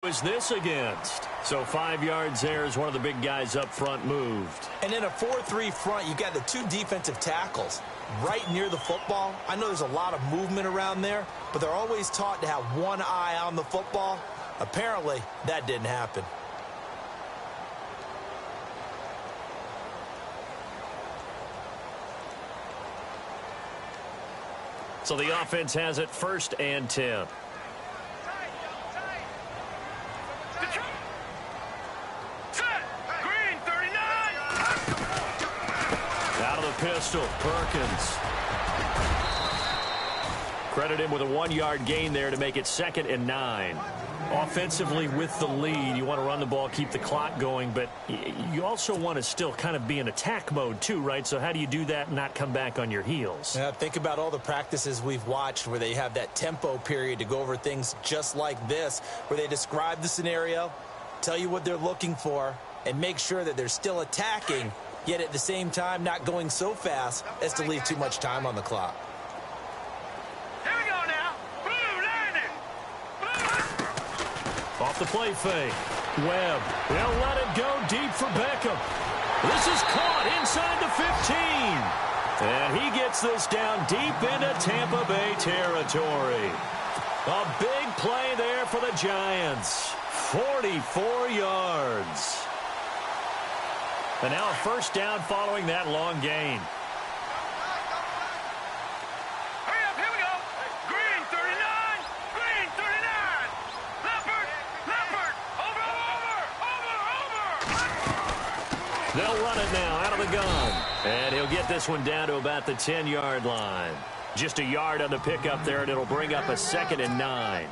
Was this against? So 5 yards there as one of the big guys up front moved. And in a 4-3 front, you got the two defensive tackles right near the football. I know there's a lot of movement around there, but they're always taught to have one eye on the football. Apparently, that didn't happen. So the offense has it 1st and 10. Pistol, Perkins. Credit him with a 1-yard gain there to make it 2nd and 9. Offensively with the lead, you want to run the ball, keep the clock going, but you also want to still kind of be in attack mode too, right? So how do you do that and not come back on your heels? Yeah, think about all the practices we've watched where they have that tempo period to go over things just like this, where they describe the scenario, tell you what they're looking for, and make sure that they're still attacking, yet at the same time not going so fast as to leave too much time on the clock. Here we go now. Blue landing. Off the play fake. Webb. They'll let it go deep for Beckham. This is caught inside the 15. And he gets this down deep into Tampa Bay territory. A big play there for the Giants. 44 yards. And now a 1st down following that long gain. Hurry up, here we go. Green 39. Green 39. Leopard. Leopard. Over. They'll run it now out of the gun. And he'll get this one down to about the 10-yard line. Just a yard on the pickup there, and it'll bring up a 2nd and 9.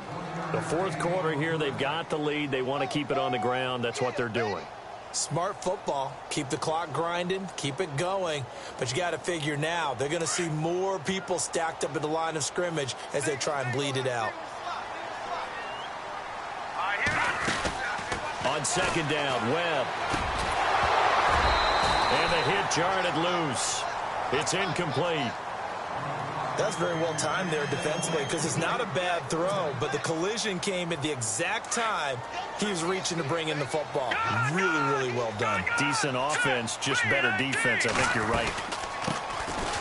The 4th quarter here, they've got the lead. They want to keep it on the ground. That's what they're doing. Smart football. Keep the clock grinding, keep it going. But you got to figure now, they're going to see more people stacked up at the line of scrimmage as they try and bleed it out. On 2nd down, Webb. And the hit jarred it loose. It's incomplete. That's very well timed there defensively because it's not a bad throw, but the collision came at the exact time he was reaching to bring in the football. Really, really well done. Decent offense, just better defense. I think you're right.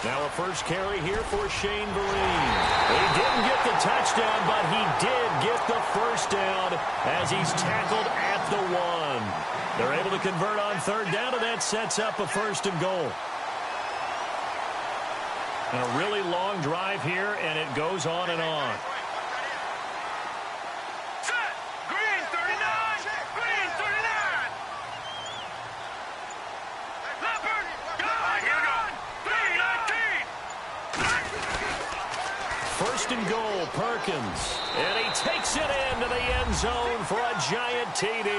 Now a 1st carry here for Shane Vereen. He didn't get the touchdown, but he did get the 1st down as he's tackled at the 1. They're able to convert on 3rd down, and that sets up a 1st and goal. And a really long drive here, and it goes on and on. Set. Green 39. Green 39. Leopard. Go. Here we go. 319. 1st and goal, Perkins. And he takes it into the end zone for a giant TD.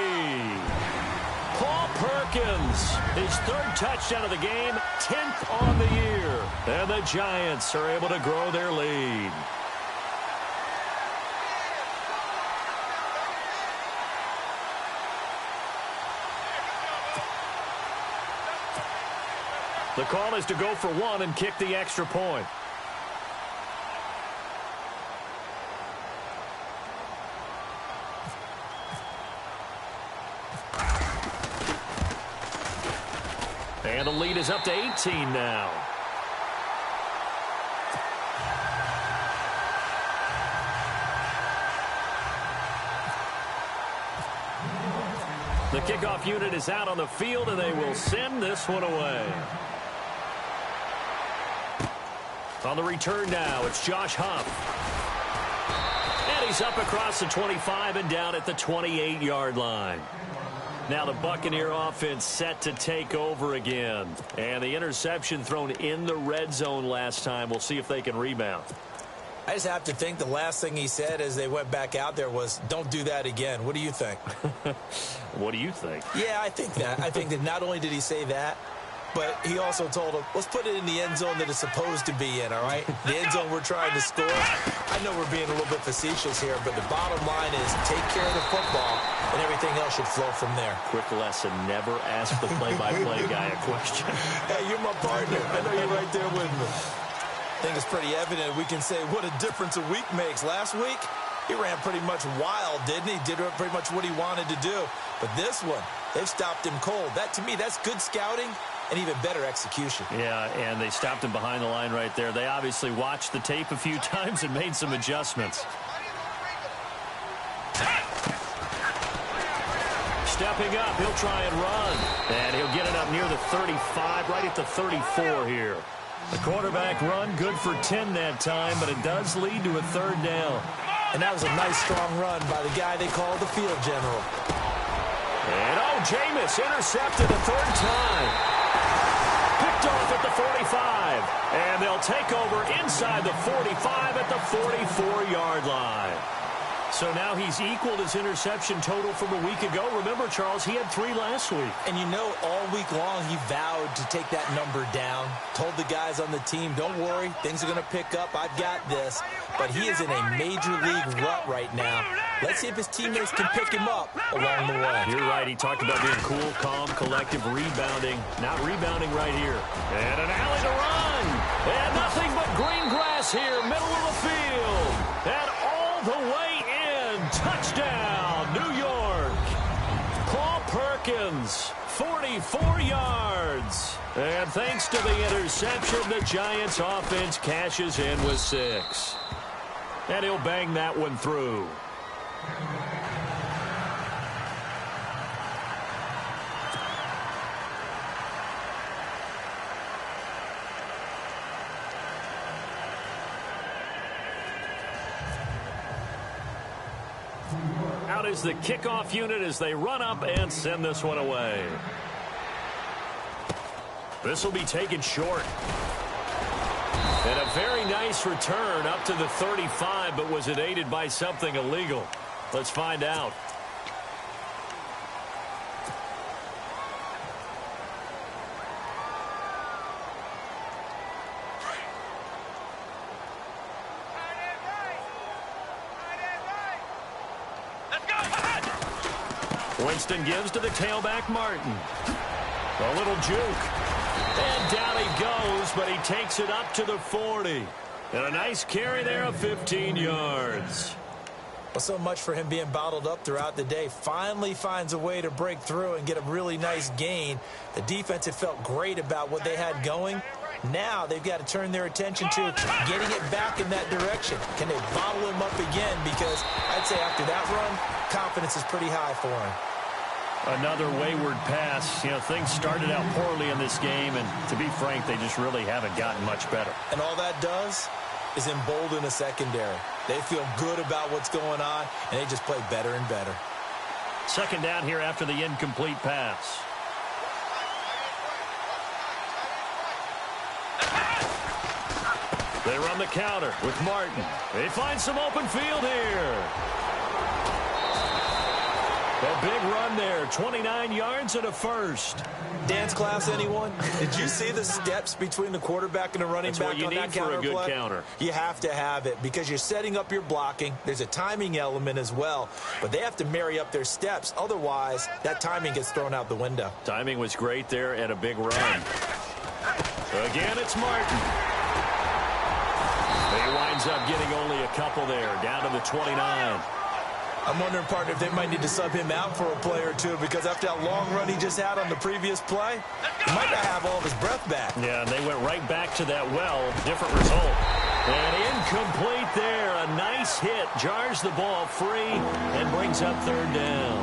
Paul Perkins, his 3rd touchdown of the game, 10th on the year. And the Giants are able to grow their lead. The call is to go for 1 and kick the extra point. And the lead is up to 18 now. The kickoff unit is out on the field, and they will send this one away. On the return now, it's Josh Huff. And he's up across the 25 and down at the 28-yard line. Now the Buccaneer offense set to take over again. And the interception thrown in the red zone last time. We'll see if they can rebound. I just have to think the last thing he said as they went back out there was, don't do that again. What do you think? What do you think? Yeah, I think that. I think that not only did he say that, but he also told him, let's put it in the end zone that it's supposed to be in, all right? The end zone we're trying to score. I know we're being a little bit facetious here, but the bottom line is take care of the football, and everything else should flow from there. Quick lesson, never ask the play-by-play guy a question. Hey, you're my partner. I know you're right there with me. I think it's pretty evident we can say what a difference a week makes. Last week, He ran pretty much wild, didn't he? Did pretty much what he wanted to do. But this one, they've stopped him cold. That, to me, that's good scouting and even better execution. Yeah, and they stopped him behind the line right there. They obviously watched the tape a few times and made some adjustments. Stepping up, he'll try and run. And he'll get it up near the 35, right at the 34 here. The quarterback run, good for 10 that time, but it does lead to a third down. And that was a nice, strong run by the guy they call the field general. And, Jameis intercepted a third time. Picked off at the 45. And they'll take over inside the 45 at the 44-yard line. So now he's equaled his interception total from a week ago. Remember, Charles, he had 3 last week. And you know, all week long he vowed to take that number down. Told the guys on the team, don't worry, things are going to pick up. I've got this. But he is in a major league rut right now. Let's see if his teammates can pick him up along the way. You're right. He talked about being cool, calm, collective, rebounding. Not rebounding right here. And an alley to run. And nothing but green grass here, middle of the field. And all the way in. Touchdown, New York. Paul Perkins, 44 yards. And thanks to the interception, the Giants offense cashes in with 6. And he'll bang that one through. Out is the kickoff unit as they run up and send this one away. This will be taken short. And a very nice return up to the 35, but was it aided by something illegal? Let's find out. Winston gives to the tailback, Martin. A little juke. And down he goes, but he takes it up to the 40. And a nice carry there of 15 yards. Well, so much for him being bottled up throughout the day. Finally finds a way to break through and get a really nice gain. The defense had felt great about what they had going. Now they've got to turn their attention to getting it back in that direction. Can they bottle him up again? Because I'd say after that run, confidence is pretty high for him. Another wayward pass. You know, things started out poorly in this game, and to be frank, they just really haven't gotten much better. And all that does is embolden a secondary. They feel good about what's going on, and they just play better and better. Second down here after the incomplete pass. They run the counter with Martin. They find some open field here. A big run there, 29 yards and a first. Dance class, anyone? Did you see the steps between the quarterback and the running back on that counter play? That's what you need for a good counter. You have to have it because you're setting up your blocking. There's a timing element as well, but they have to marry up their steps. Otherwise, that timing gets thrown out the window. Timing was great there and a big run. Again, it's Martin. He winds up getting only a couple there, down to the 29. I'm wondering, partner, if they might need to sub him out for a play or two because after that long run he just had on the previous play, he might not have all of his breath back. Yeah, and they went right back to that well. Different result. And incomplete there. A nice hit. Jars the ball free and brings up third down.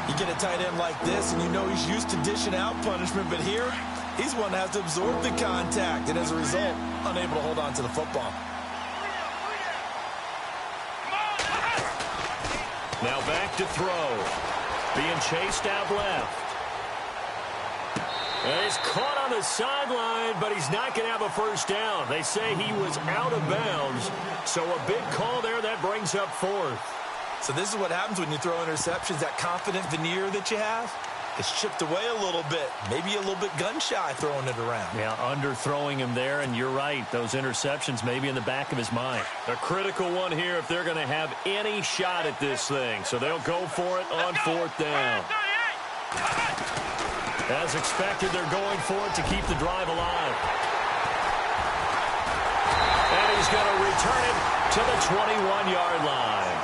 You get a tight end like this and you know he's used to dishing out punishment, but here he's one that has to absorb the contact and as a result, unable to hold on to the football. Now back to throw. Being chased out left. And he's caught on the sideline, but he's not going to have a first down. They say he was out of bounds. So a big call there that brings up fourth. So this is what happens when you throw interceptions. That confident veneer that you have, it's chipped away a little bit. Maybe a little bit gun-shy throwing it around. Yeah, underthrowing him there, and you're right. Those interceptions maybe in the back of his mind. A critical one here if they're going to have any shot at this thing. So they'll go for it on fourth down. As expected, they're going for it to keep the drive alive. And he's going to return it to the 21-yard line.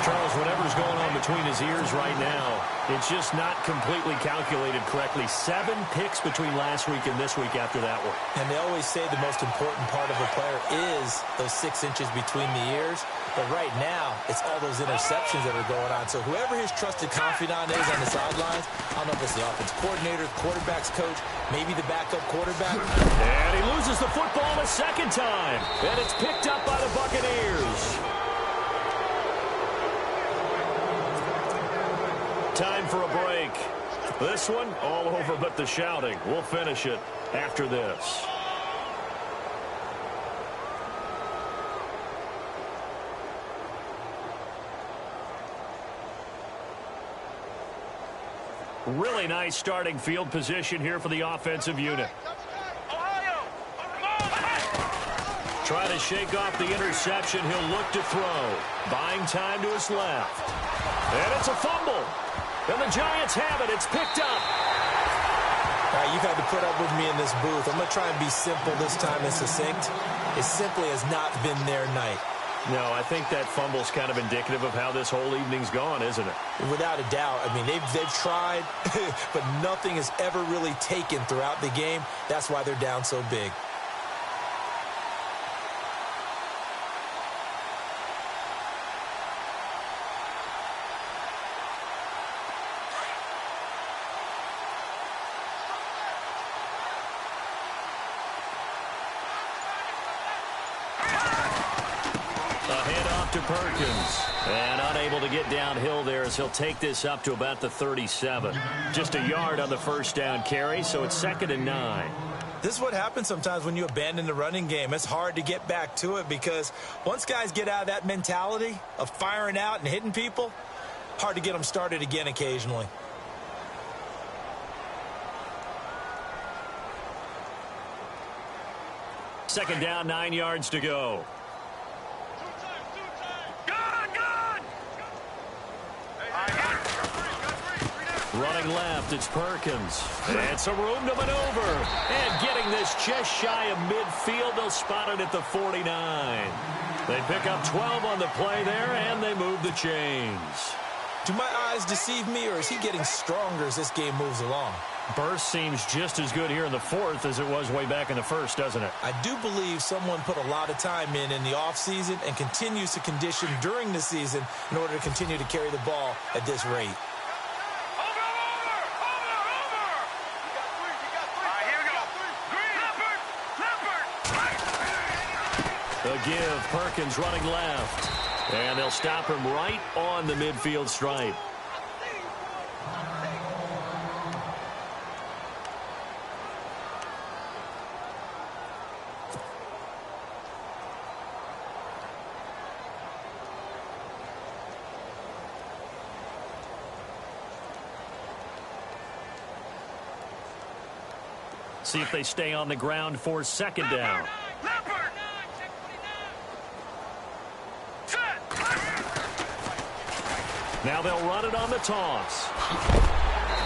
Charles, whatever's going on between his ears right now, it's just not completely calculated correctly. 7 picks between last week and this week after that one. And they always say the most important part of a player is those 6 inches between the ears. But right now, it's all those interceptions that are going on. So whoever his trusted confidant is on the sidelines, I don't know if it's the offense coordinator, the quarterback's coach, maybe the backup quarterback. And he loses the football a second time. And it's picked up by the Buccaneers. Time for a break. This one, all over but the shouting. We'll finish it after this. Really nice starting field position here for the offensive unit. Try to shake off the interception. He'll look to throw. Buying time to his left. And it's a fumble. And the Giants have it. It's picked up. All right, you've had to put up with me in this booth. I'm going to try and be simple this time and succinct. It simply has not been their night. No, I think that fumble's kind of indicative of how this whole evening's gone, isn't it? Without a doubt. I mean, they've tried, but nothing is ever really taken throughout the game. That's why they're down so big. To Perkins. And unable to get downhill there as he'll take this up to about the 37. Just a yard on the first down carry, so it's 2nd and 9. This is what happens sometimes when you abandon the running game. It's hard to get back to it because once guys get out of that mentality of firing out and hitting people, hard to get them started again occasionally. Second down, 9 yards to go. Running left, it's Perkins. And some room to maneuver. And getting this just shy of midfield. They'll spot it at the 49. They pick up 12 on the play there, and they move the chains. Do my eyes deceive me, or is he getting stronger as this game moves along? Burst seems just as good here in the 4th as it was way back in the 1st, doesn't it? I do believe someone put a lot of time in the offseason and continues to condition during the season in order to continue to carry the ball at this rate. The give, Perkins running left. And they'll stop him right on the midfield stripe. See if they stay on the ground for 2nd down. Now they'll run it on the toss.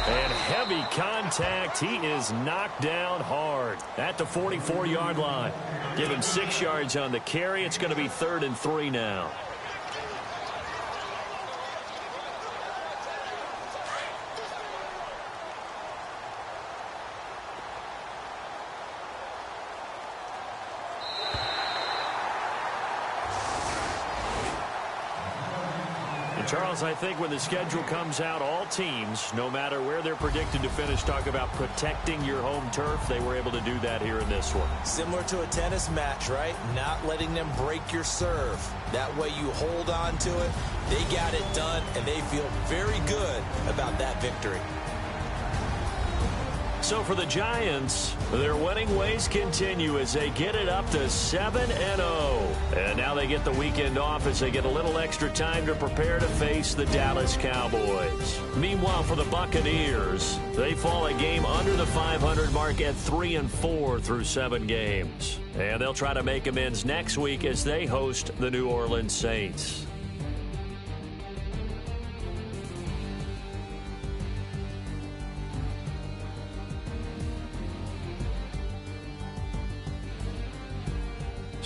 And heavy contact. He is knocked down hard at the 44-yard line. Give him 6 yards on the carry. It's going to be 3rd and 3 now. Charles, I think when the schedule comes out, all teams, no matter where they're predicted to finish, talk about protecting your home turf. They were able to do that here in this one. Similar to a tennis match, right? Not letting them break your serve. That way you hold on to it. They got it done, and they feel very good about that victory. So for the Giants, their winning ways continue as they get it up to 7-0. And now they get the weekend off as they get a little extra time to prepare to face the Dallas Cowboys. Meanwhile, for the Buccaneers, they fall a game under the 500 mark at 3-4 through 7 games. And they'll try to make amends next week as they host the New Orleans Saints.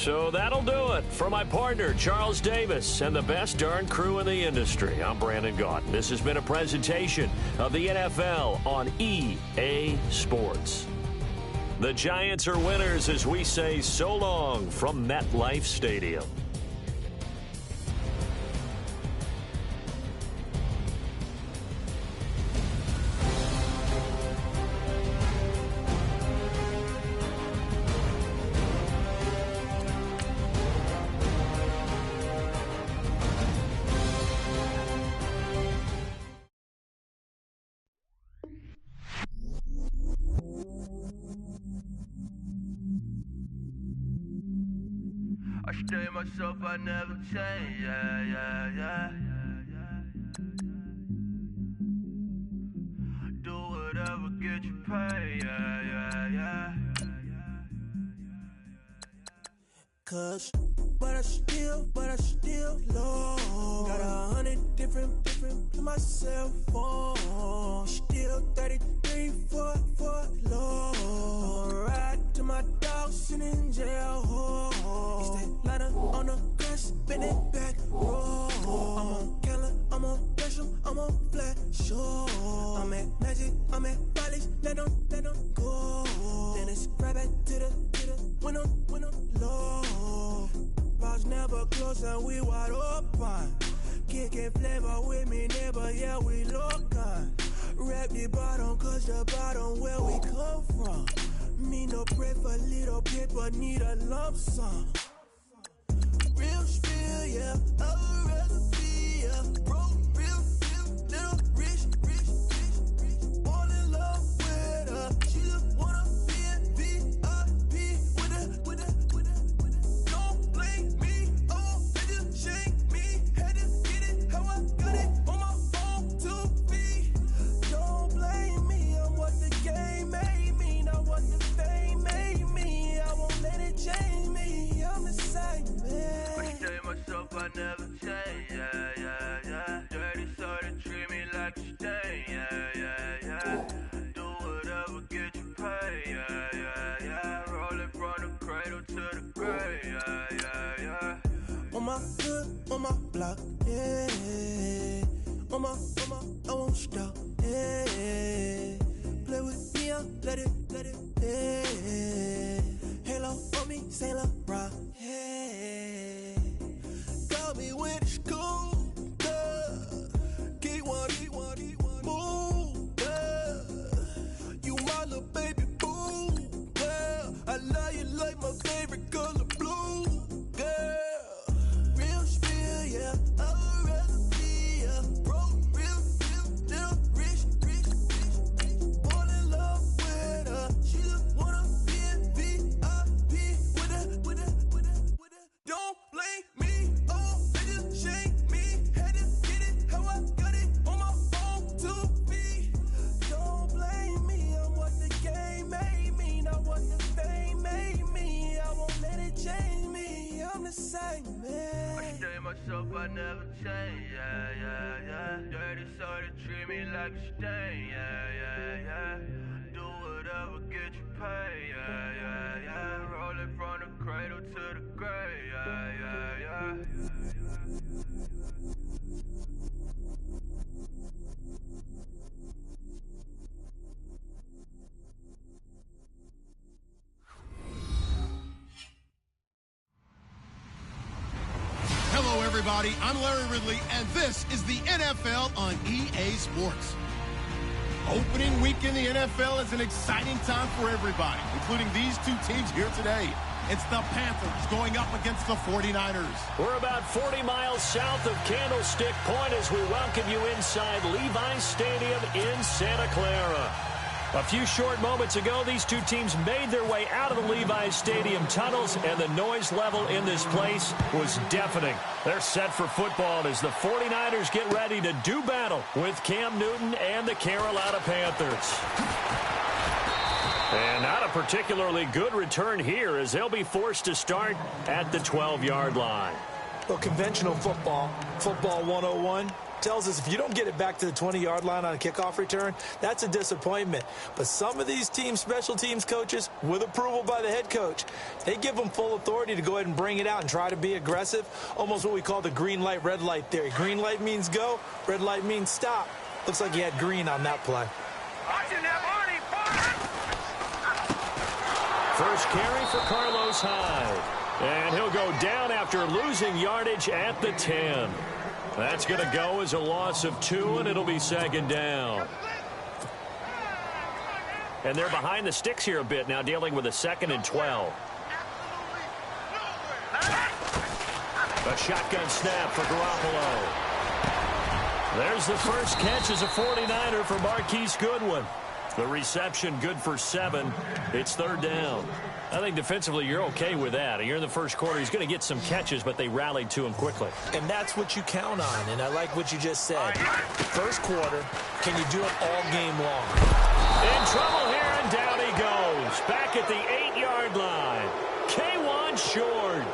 So that'll do it. For my partner, Charles Davis, and the best darn crew in the industry, I'm Brandon Gaudin. This has been a presentation of the NFL on EA Sports. The Giants are winners as we say so long from MetLife Stadium. I stay myself, I never change, yeah. Do whatever, get you paid, yeah. Cause, but I still low. Got 100 different to my cell phone. Still 33 for low. I'ma ride to my dog sitting in jail. It's that lighter on the grass, spin it back, roll. I'm on Keller, I'm on Gresham, I'm on Flat Shore. I'm at Magic, I'm at Follies, let them go. Then it's right back to the when I'm low. Bars never close and we wide open. Kicking flavor with me, neighbor, yeah, we local. Rap the bottom, cause the bottom where we come from. Me no pray for little paper, need a lump sum. Real spill, yeah, I'd rather be, yeah. Broke, real, little rich. All in love with her. She just wanna be in VIP with her. Don't blame me, oh, they just shame me. Had to get it how I got it on my phone to be. Don't blame me, I'm what the game made me, not what the fame made me. I won't let it change me, I'm the same man. I stay myself, I never change, yeah. Dirty so they treat me like a stain, yeah. Do whatever, get you paid, yeah. Rolling from the cradle to the grave, yeah. On my hood, on my block, yeah. On my, I won't stop, yeah. Play with me, let it, yeah. Halo on me, Saint Laurent, yeah. Got me with the school, yeah. Keep one, move, yeah. You my little baby boo, yeah. I love you like my favorite color blue, girl. Real spill, yeah. I'd rather be, yeah. Broke, real, little rich. Fall in love with her. She just wanna be in VIP with her. Don't blame me, oh, they just shame me. Had to get it how I got it on my phone to be. Don't blame me, I'm what the game made me, not what the fame made me. I won't let it change me, I'm the same I man. stay myself, I never change, yeah. Dirty so they treat me like a stain, yeah. Do whatever, get you paid, yeah. Rolling from the cradle to the grave, yeah. Hello, everybody. I'm Larry Ridley, and this is the NFL on EA Sports. Opening week in the NFL is an exciting time for everybody, including these two teams here today. It's the Panthers going up against the 49ers. We're about 40 miles south of Candlestick Point as we welcome you inside Levi's Stadium in Santa Clara. A few short moments ago, these two teams made their way out of the Levi's Stadium tunnels, and the noise level in this place was deafening. They're set for football as the 49ers get ready to do battle with Cam Newton and the Carolina Panthers. And not a particularly good return here as they'll be forced to start at the 12-yard line. Well, conventional football 101, tells us if you don't get it back to the 20-yard line on a kickoff return, that's a disappointment. But some of these special teams coaches, with approval by the head coach, they give them full authority to go ahead and bring it out and try to be aggressive, almost what we call the green light, red light theory. Green light means go, red light means stop. Looks like he had green on that play. First carry for Carlos Hyde. And he'll go down after losing yardage at the 10. That's going to go as a loss of 2, and it'll be second down. And they're behind the sticks here a bit now, dealing with a 2nd and 12. A shotgun snap for Garoppolo. There's the first catch as a 49er for Marquise Goodwin. The reception good for 7. It's third down. I think defensively you're okay with that. You're in the first quarter. He's going to get some catches, but they rallied to him quickly. And that's what you count on, and I like what you just said. First quarter, can you do it all game long? In trouble here, and down he goes. Back at the 8-yard line. K1 short.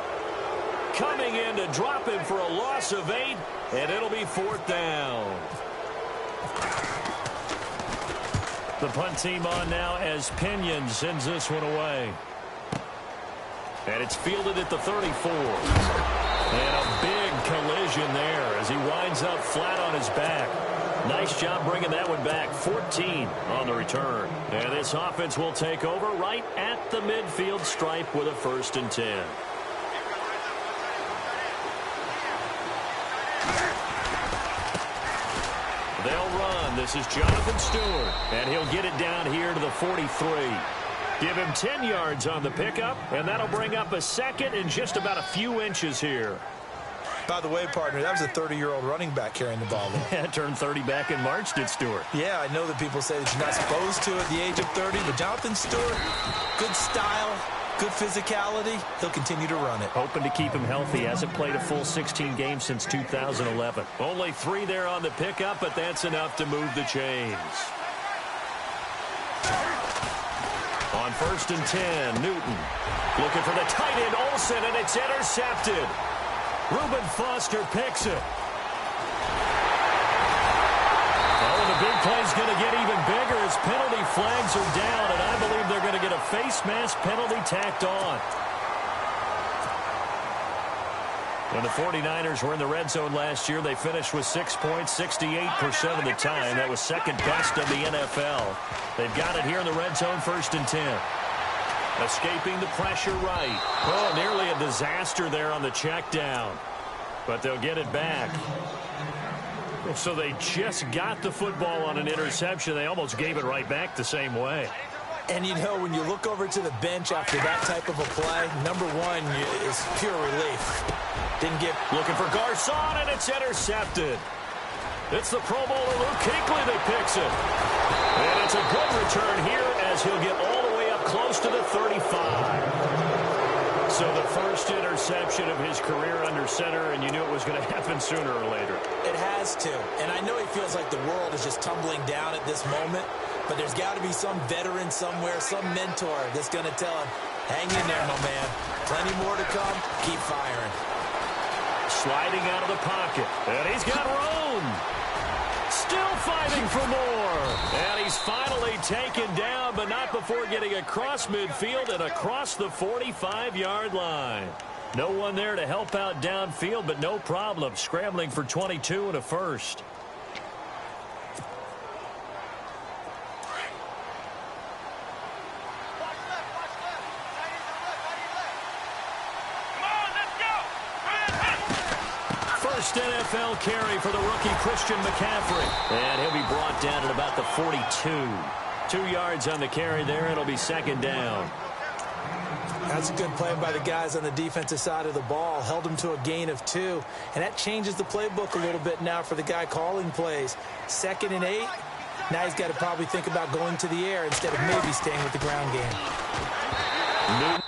Coming in to drop him for a loss of 8, and it'll be fourth down. The punt team on now as Pinion sends this one away. And it's fielded at the 34. And a big collision there as he winds up flat on his back. Nice job bringing that one back. 14 on the return. And this offense will take over right at the midfield stripe with a 1st and 10. They'll run. This is Jonathan Stewart. And he'll get it down here to the 43. Give him 10 yards on the pickup, and that'll bring up a 2nd and just about a few inches here. By the way, partner, that was a 30-year-old running back carrying the ball. Turned 30 back in March, did Stewart. Yeah, I know that people say that you're not supposed to at the age of 30, but Jonathan Stewart, good style, good physicality. He'll continue to run it. Hoping to keep him healthy. Hasn't played a full 16 games since 2011. Only 3 there on the pickup, but that's enough to move the chains. On 1st and 10, Newton looking for the tight end, Olsen, and it's intercepted. Reuben Foster picks it. Oh, the big play's going to get even bigger as penalty flags are down, and I believe they're going to get a face mask penalty tacked on. When the 49ers were in the red zone last year, they finished with 6 points 68% of the time. That was second best of the NFL. They've got it here in the red zone, 1st and 10. Escaping the pressure right. Oh, nearly a disaster there on the check down. But they'll get it back. So they just got the football on an interception. They almost gave it right back the same way. And, you know, when you look over to the bench after that type of a play, number one is pure relief. Didn't get... Looking for Garcon, and it's intercepted. It's the Pro Bowler Luke Kuechly that picks it. And it's a good return here as he'll get all the way up close to the 35. So the first interception of his career under center, and you knew it was going to happen sooner or later. It has to. And I know he feels like the world is just tumbling down at this moment, but there's got to be some veteran somewhere, some mentor that's going to tell him, hang in there, my man. Plenty more to come. Keep firing. Sliding out of the pocket. And he's got room. Still fighting for more. And he's finally taken down, but not before getting across midfield and across the 45-yard line. No one there to help out downfield, but no problem. Scrambling for 22 and a first. First NFL carry for the rookie Christian McCaffrey. And he'll be brought down at about the 42. 2 yards on the carry there. It'll be second down. That's a good play by the guys on the defensive side of the ball. Held him to a gain of 2. And that changes the playbook a little bit now for the guy calling plays. 2nd and 8. Now he's got to probably think about going to the air instead of maybe staying with the ground game. Newton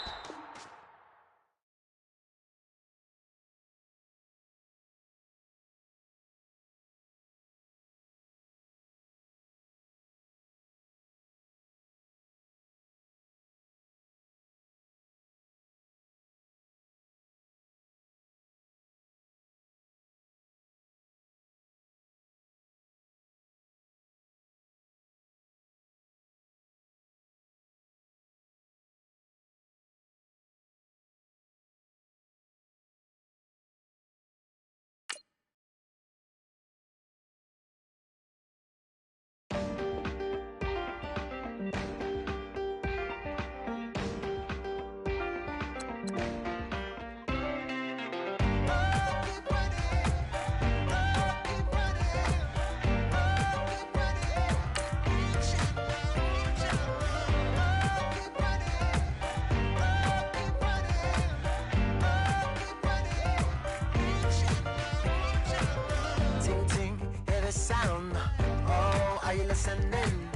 down. Oh, are you listening?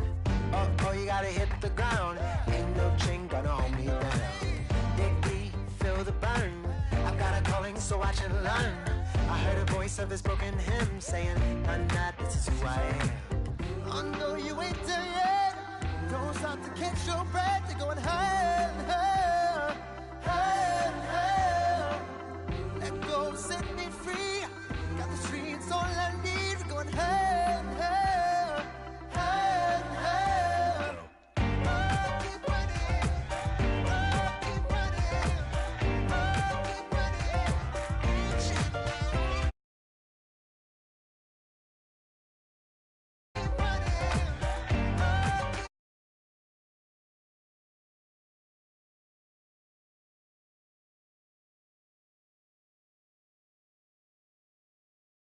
Oh, you gotta hit the ground. Ain't no chain gonna hold me down. Dig deep, feel the burn. I've got a calling, so watch and learn. I heard a voice of this broken hymn saying, none that this is who I